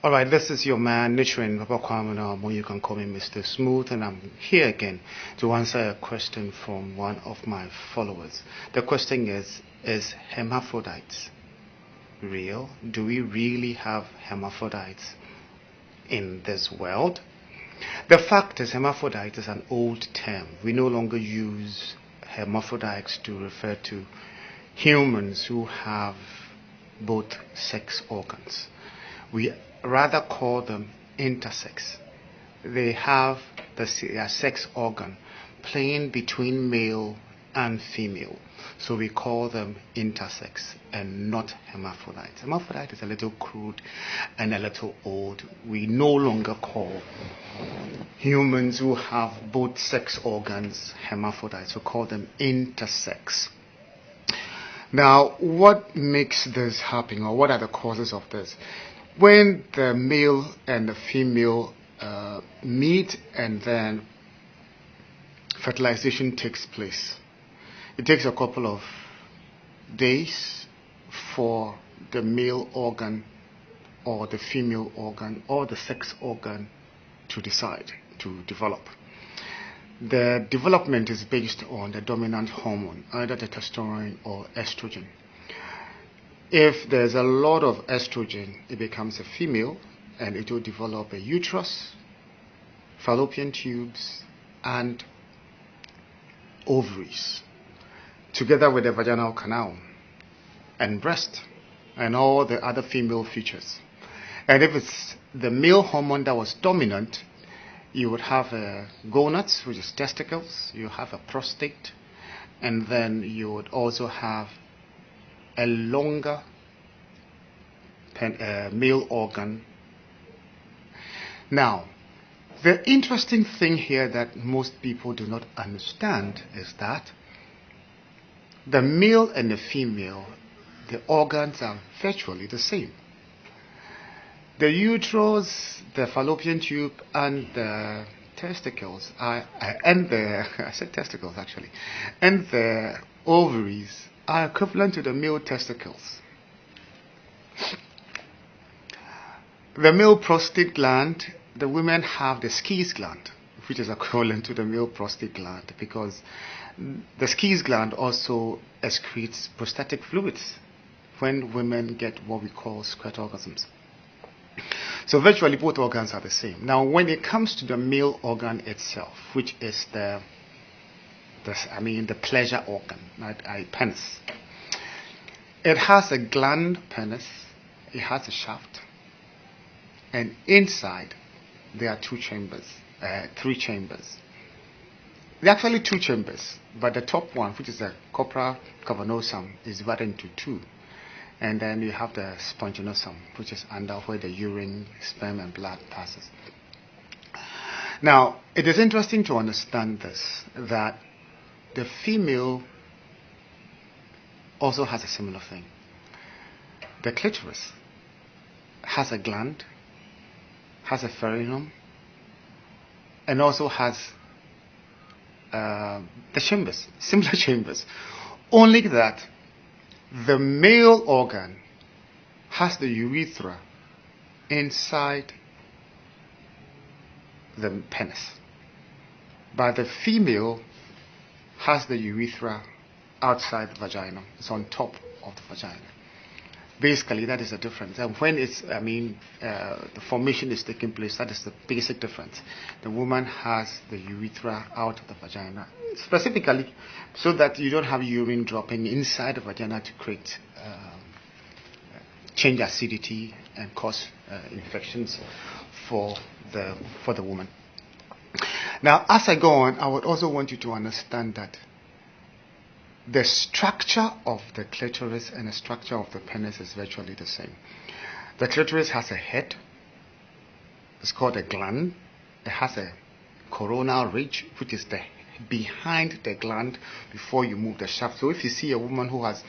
All right, this is your man, Nichiren Babakwamana, or you can call me Mr. Smooth, and I'm here again to answer a question from one of my followers. The question is hermaphrodites real? Do we really have hermaphrodites in this world? The fact is, hermaphrodite is an old term. We no longer use hermaphrodites to refer to humans who have both sex organs. We rather call them intersex. They have their sex organ playing between male and female. So we call them intersex and not hermaphrodites. Hermaphrodite is a little crude and a little old. We no longer call humans who have both sex organs hermaphrodites. We call them intersex. Now, what makes this happen, or what are the causes of this? When the male and the female meet and then fertilization takes place, it takes a couple of days for the male organ or the female organ or the sex organ to decide to develop. The development is based on the dominant hormone, either testosterone or estrogen. If there's a lot of estrogen, it becomes a female and it will develop a uterus, fallopian tubes, and ovaries, together with the vaginal canal and breast and all the other female features. And if it's the male hormone that was dominant, you would have gonads, which is testicles, you have a prostate, and then you would also have a longer male organ. Now, the interesting thing here that most people do not understand is that the male and the female, the organs are virtually the same. The uterus, the fallopian tube, and the testicles and the ovaries are equivalent to the male testicles. The male prostate gland, the women have the Skees gland, which is equivalent to the male prostate gland, because the Skees gland also excretes prostatic fluids when women get what we call squirt orgasms. So virtually both organs are the same. Now, when it comes to the male organ itself, which is the pleasure organ, penis. It has a gland penis, it has a shaft, and inside there are three chambers. There are actually two chambers, but the top one, which is the corpora cavernosum, is divided into two. And then you have the sponginosum, which is under where the urine, sperm, and blood passes. Now, it is interesting to understand this, that the female also has a similar thing. The clitoris has a gland, has a perineum, and also has the chambers, similar chambers. Only that the male organ has the urethra inside the penis, but the female has the urethra outside the vagina. It's on top of the vagina. Basically, that is the difference. And when the formation is taking place, that is the basic difference. The woman has the urethra out of the vagina, specifically so that you don't have urine dropping inside the vagina to create change acidity and cause infections for the woman. Now, as I go on, I would also want you to understand that the structure of the clitoris and the structure of the penis is virtually the same. The clitoris has a head. It's called a gland. It has a coronal ridge, which is the behind the gland before you move the shaft. So if you see a woman who has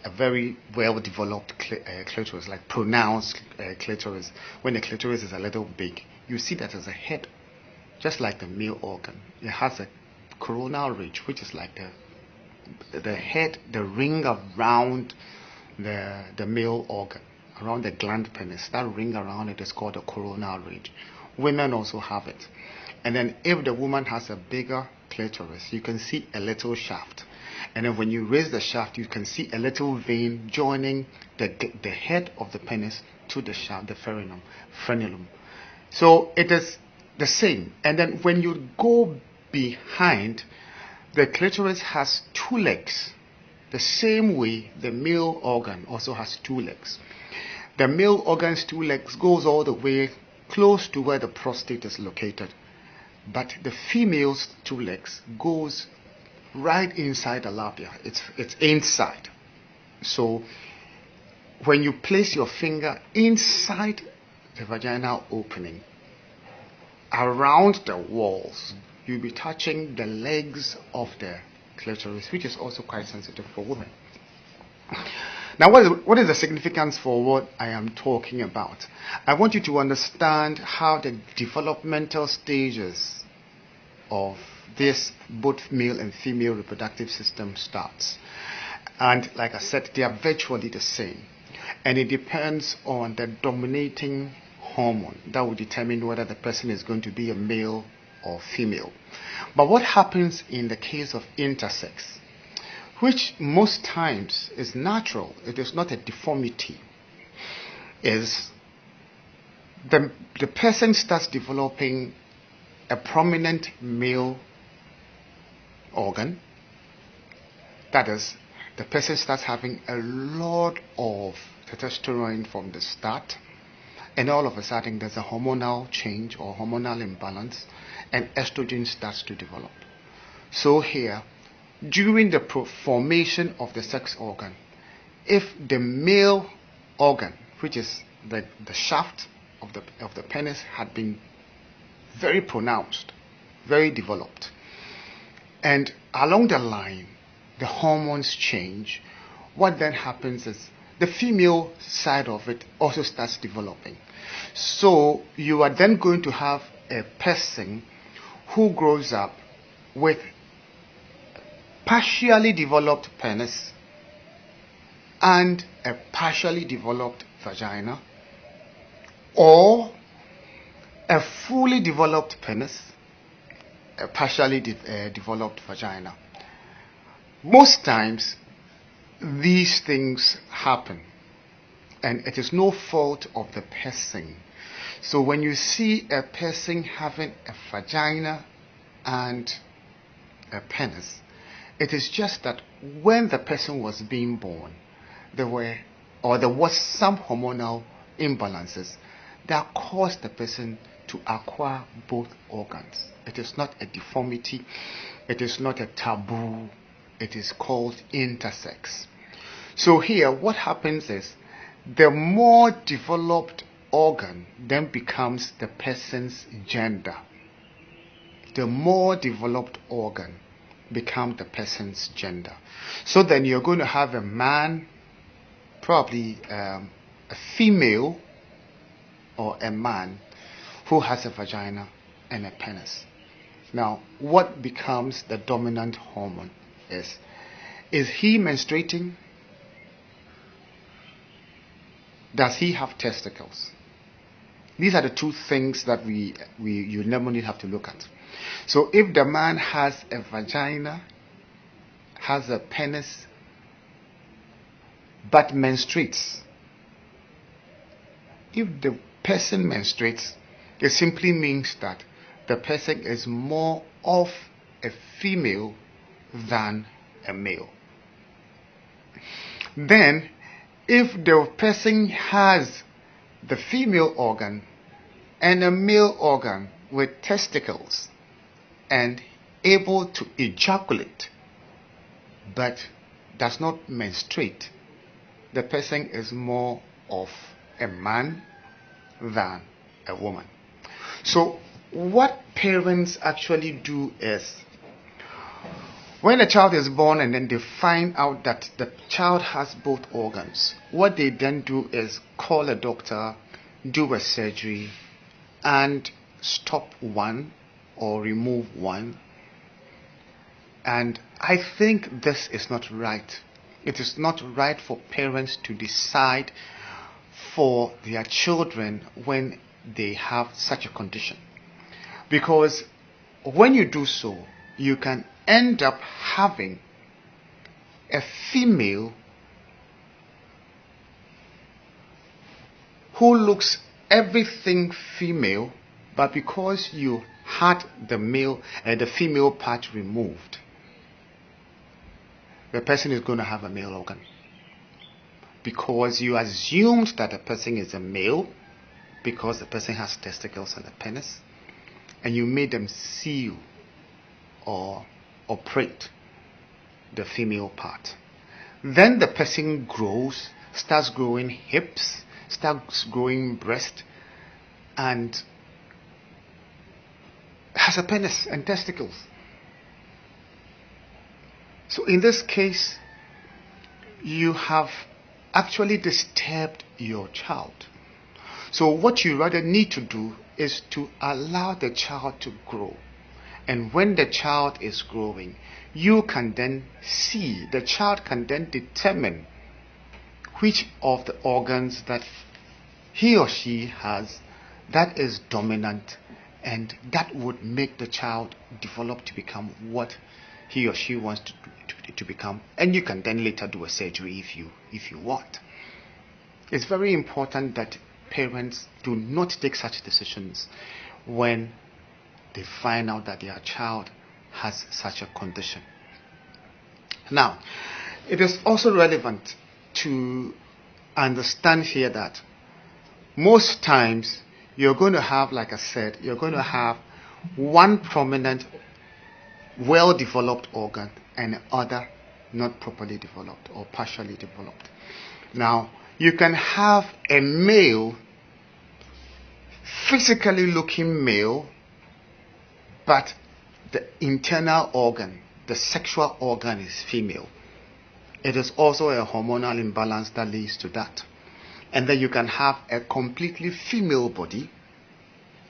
a very well-developed clitoris, like pronounced clitoris, when the clitoris is a little big, you see that as a head, just like the male organ. It has a coronal ridge, which is like the head, the ring around the male organ. around the gland penis. That ring around it is called the coronal ridge. Women also have it. And then if the woman has a bigger clitoris, you can see a little shaft. And then when you raise the shaft, you can see a little vein joining the head of the penis to the shaft, the frenulum. So it is the same. And then when you go behind, the clitoris has two legs. The same way the male organ also has two legs. The male organ's two legs goes all the way close to where the prostate is located. But the female's two legs goes right inside the labia. It's inside. So when you place your finger inside the vaginal opening, around the walls, you'll be touching the legs of the clitoris, which is also quite sensitive for women. Now, what is the significance for what I am talking about? I want you to understand how the developmental stages of this both male and female reproductive system starts. And like I said, they are virtually the same. And it depends on the dominating hormone that will determine whether the person is going to be a male or female. But what happens in the case of intersex, which most times is natural, it is not a deformity, is the person starts developing a prominent male organ. That is, the person starts having a lot of testosterone from the start, and all of a sudden there's a hormonal change or hormonal imbalance, and estrogen starts to develop. So here, during the formation of the sex organ, if the male organ, which is the shaft of the penis, had been very pronounced, very developed, and along the line the hormones change, what then happens is the female side of it also starts developing. So you are then going to have a person who grows up with partially developed penis and a partially developed vagina, or a fully developed penis, a partially developed vagina. Most times these things happen, and it is no fault of the person. So when you see a person having a vagina and a penis, it is just that when the person was being born, there was some hormonal imbalances that caused the person to acquire both organs. It is not a deformity. It is not a taboo. It is called intersex. So here, what happens is the more developed organ then becomes the person's gender. The more developed organ become the person's gender. So then you're going to have a man, probably a female, or a man who has a vagina and a penis. Now, what becomes the dominant hormone is he menstruating? Does he have testicles? These are the two things that you normally have to look at. So if the man has a vagina, has a penis, but menstruates, if the person menstruates, it simply means that the person is more of a female than a male. Then, if the person has the female organ and a male organ with testicles and able to ejaculate but does not menstruate, the person is more of a man than a woman. So what parents actually do is, when a child is born and then they find out that the child has both organs, what they then do is call a doctor, do a surgery, and stop one or remove one. And I think this is not right. It is not right for parents to decide for their children when they have such a condition. Because when you do so, you can end up having a female who looks everything female, but because you had the female part removed, the person is going to have a male organ. Because you assumed that the person is a male because the person has testicles and a penis, and you made them seal or operate the female part. Then the person grows, starts growing hips, starts growing breast, and has a penis and testicles. So in this case, you have actually disturbed your child. So what you rather need to do is to allow the child to grow. And when the child is growing, you can then see, the child can then determine which of the organs that he or she has that is dominant, and that would make the child develop to become what he or she wants to become. And you can then later do a surgery if you want. It's very important that parents do not take such decisions when they find out that their child has such a condition. Now, it is also relevant to understand here that most times you're going to have, like I said, you're going to have one prominent, well-developed organ and other not properly developed or partially developed. Now, you can have a male, physically looking male, but the internal organ, the sexual organ, is female. It is also a hormonal imbalance that leads to that. And then you can have a completely female body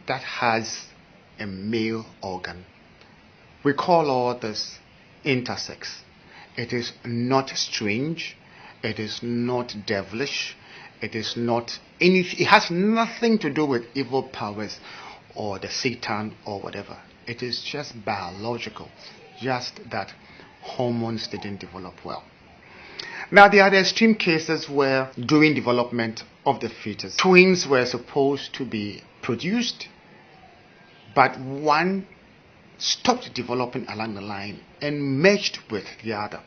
that has a male organ. We call all this intersex. It is not strange. It is not devilish. It is not anything. It has nothing to do with evil powers or the Satan or whatever. It is just biological. Just that hormones didn't develop well. Now, there are the extreme cases where during development of the fetus, twins were supposed to be produced, but one stopped developing along the line and merged with the other.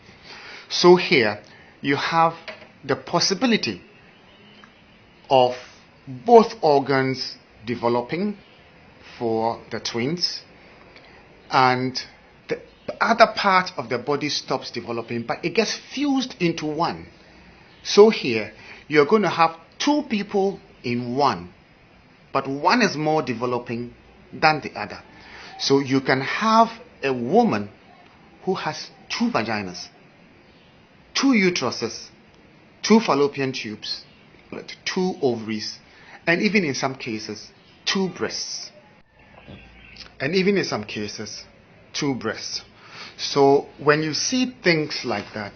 So here you have the possibility of both organs developing for the twins, and the other part of the body stops developing, but it gets fused into one. So here you're going to have two people in one, but one is more developing than the other. So you can have a woman who has two vaginas, two uteruses, two fallopian tubes, two ovaries, and even in some cases, two breasts. And even in some cases, two breasts. So when you see things like that,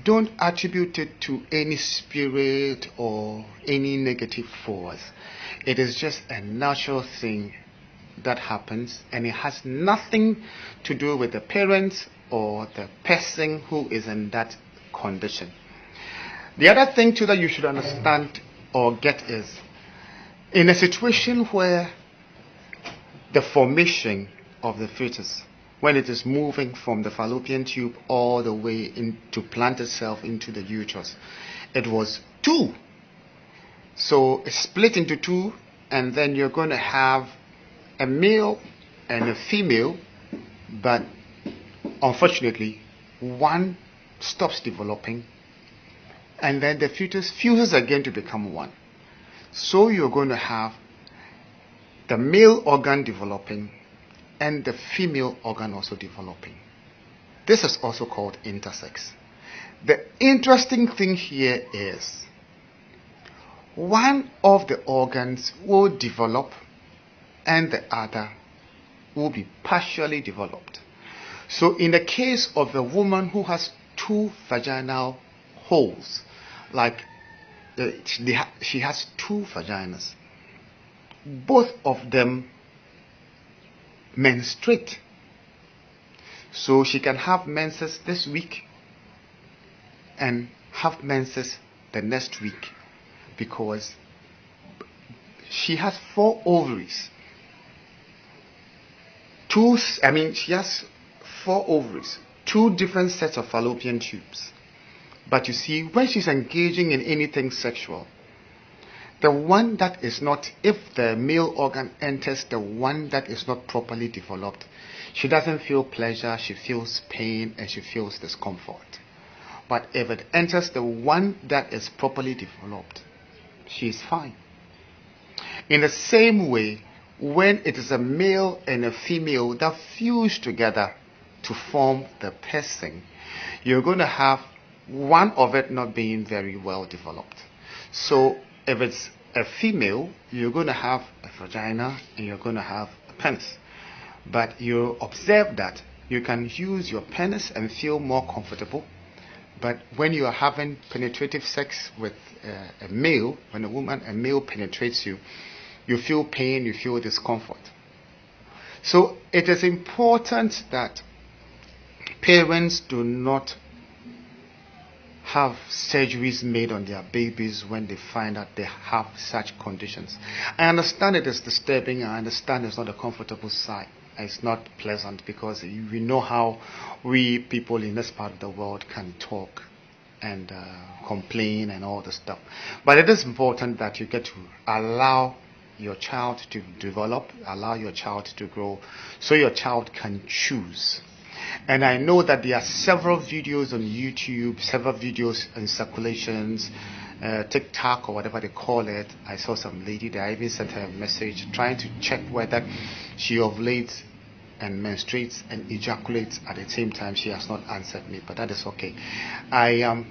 don't attribute it to any spirit or any negative force. It is just a natural thing that happens, and it has nothing to do with the parents or the person who is in that condition. The other thing too that you should understand or get is, in a situation where the formation of the fetus, when it is moving from the fallopian tube all the way in to plant itself into the uterus, it was two. So it's split into two, and then you're going to have a male and a female, but unfortunately one stops developing, and then the fetus fuses again to become one. So you're going to have the male organ developing and the female organ also developing. This is also called intersex. The interesting thing here is one of the organs will develop and the other will be partially developed. So in the case of a woman who has two vaginal holes, like she has two vaginas. Both of them menstruate. So she can have menses this week and have menses the next week, because she has 4 ovaries. She has 4 ovaries, 2 different sets of fallopian tubes. But you see, when she's engaging in anything sexual, the one that is not, if the male organ enters the one that is not properly developed, she doesn't feel pleasure, she feels pain, and she feels discomfort. But if it enters the one that is properly developed, she is fine. In the same way, when it is a male and a female that fuse together to form the person, you're going to have one of it not being very well developed. So if it's a female, you're going to have a vagina and you're going to have a penis. But you observe that you can use your penis and feel more comfortable. But when you are having penetrative sex with a male, when a male penetrates you, you feel pain, you feel discomfort. So it is important that parents do not have surgeries made on their babies when they find out they have such conditions. I understand it is disturbing. I understand it's not a comfortable sight. It's not pleasant, because we know how we people in this part of the world can talk and complain and all the stuff. But it is important that you get to allow your child to develop, allow your child to grow, so your child can choose. And I know that there are several videos on YouTube, several videos in circulations, TikTok or whatever they call it. I saw some lady there. I even sent her a message trying to check whether she ovulates and menstruates and ejaculates at the same time. She has not answered me, but that is okay. I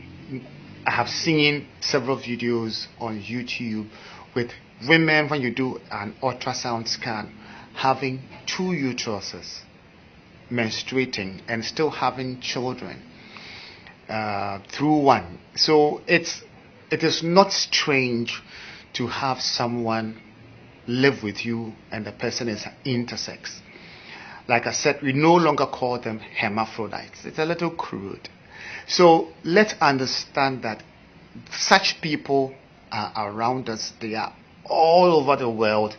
have seen several videos on YouTube with women, when you do an ultrasound scan, having 2 uteruses, menstruating and still having children through one. So it is not strange to have someone live with you and the person is intersex. Like I said, we no longer call them hermaphrodites. It's a little crude. So let's understand that such people are around us. They are all over the world.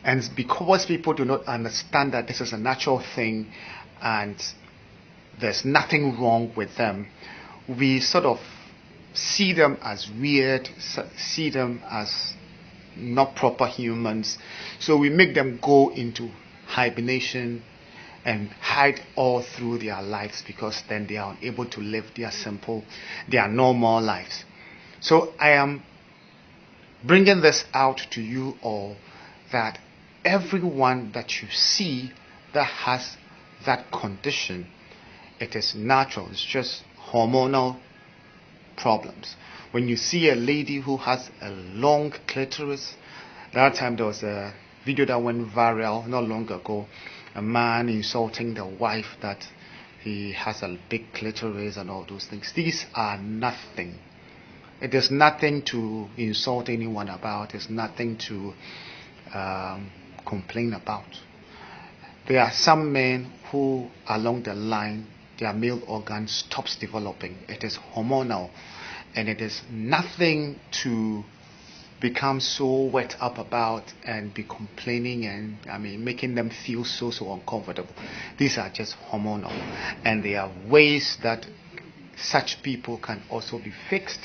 And because people do not understand that this is a natural thing and there's nothing wrong with them, we sort of see them as weird, see them as not proper humans. So we make them go into hibernation and hide all through their lives, because then they are unable to live their normal lives. So I am bringing this out to you all, that everyone that you see that has that condition, it is natural. It's just hormonal problems. When you see a lady who has a long clitoris, that time there was a video that went viral not long ago, a man insulting the wife that he has a big clitoris and all those things. These are nothing. It is nothing to insult anyone about. It's nothing to complain about. There are some men who, along the line, their male organ stops developing. It is hormonal, and it is nothing to become so wet up about and be complaining and making them feel so uncomfortable. These are just hormonal, and there are ways that such people can also be fixed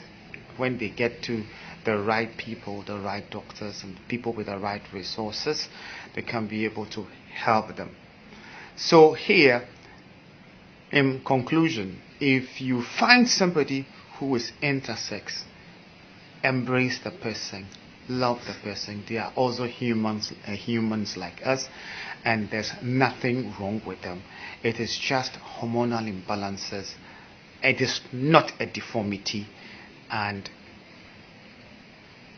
when they get to the right people, the right doctors, and people with the right resources. They can be able to help them. So here, in conclusion, if you find somebody who is intersex, embrace the person, love the person. They are also humans like us, and there's nothing wrong with them. It is just hormonal imbalances. It is not a deformity, and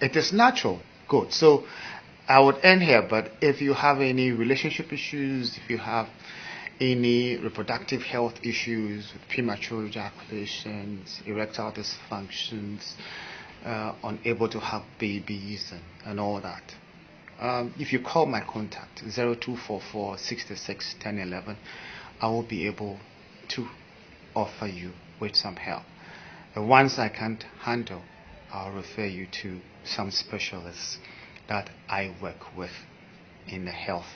it is natural. Good. So I would end here, but if you have any relationship issues, if you have any reproductive health issues with premature ejaculations, erectile dysfunctions, unable to have babies and all that. If you call my contact 0244 66 10 11, I will be able to offer you with some help. Once I can't handle, I'll refer you to some specialists that I work with in the health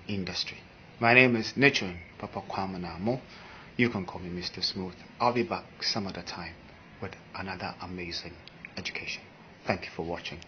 industry. My name is Nichun Papa Kwamanamo. You can call me Mr. Smooth. I'll be back some other time with another amazing education. Thank you for watching.